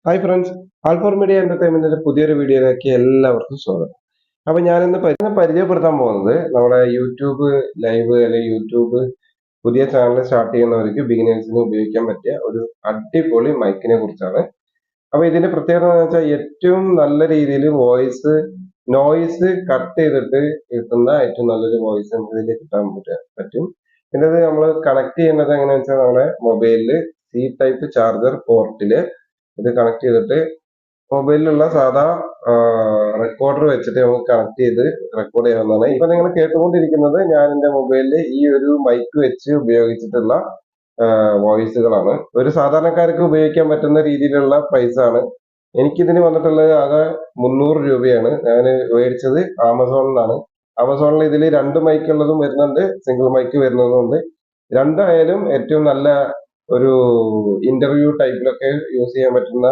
Hi friends, ആൽഫോർ media എന്റർടൈൻമെന്റിന്റെ പുതിയൊരു വീഡിയോയിലേക്ക് എല്ലാവർക്കും സ്വാഗതം. അപ്പൊ ഞാനിന്ന് പരിചയപ്പെടുത്താൻ പോകുന്നത് നമ്മുടെ യൂട്യൂബ് ലൈവ് അല്ലെങ്കിൽ യൂട്യൂബ് പുതിയ ചാനൽ സ്റ്റാർട്ട് ചെയ്യുന്നവർക്ക് ബിഗിനേഴ്സിന് ഉപയോഗിക്കാൻ പറ്റിയ ഒരു അടിപൊളി മൈക്കിനെ കുറിച്ചാണ്. അപ്പൊ ഇതിന്റെ പ്രത്യേകത എന്ന് വെച്ചാൽ ഏറ്റവും നല്ല രീതിയിൽ നോയിസ് കട്ട് ചെയ്തിട്ട് കിട്ടുന്ന ഏറ്റവും നല്ലൊരു വോയിസ് നമുക്ക് ഇതിൽ കിട്ടാൻ പറ്റും. പിന്നെ ഇത് നമ്മൾ കണക്ട് ചെയ്യുന്നത് എങ്ങനെയാണെന്ന് വെച്ചാൽ നമ്മുടെ മൊബൈലില് സി ടൈപ്പ് ചാർജർ പോർട്ടില് ഇത് കണക്ട് ചെയ്തിട്ട് മൊബൈലിലുള്ള സാധാ റെക്കോർഡർ വെച്ചിട്ട് നമുക്ക് കണക്ട് ചെയ്ത് റെക്കോർഡ് ചെയ്യാവുന്നതാണ്. ഇപ്പൊ നിങ്ങൾ കേട്ടുകൊണ്ടിരിക്കുന്നത് ഞാൻ എന്റെ മൊബൈലിൽ ഈ ഒരു മൈക്ക് വെച്ച് ഉപയോഗിച്ചിട്ടുള്ള വോയിസുകളാണ്. ഒരു സാധാരണക്കാർക്ക് ഉപയോഗിക്കാൻ പറ്റുന്ന രീതിയിലുള്ള പ്രൈസ് ആണ്. എനിക്കിതിന് വന്നിട്ടുള്ളത് ആകെ 300 രൂപയാണ്. ഞാൻ മേടിച്ചത് ആമസോണിൽ നിന്നാണ്. ആമസോണിൽ ഇതിൽ 2 മൈക്ക് ഉള്ളതും വരുന്നുണ്ട്, സിംഗിൾ മൈക്ക് വരുന്നതും ഉണ്ട്. രണ്ടായാലും ഏറ്റവും നല്ല ഒരു ഇന്റർവ്യൂ ടൈപ്പിലൊക്കെ യൂസ് ചെയ്യാൻ പറ്റുന്ന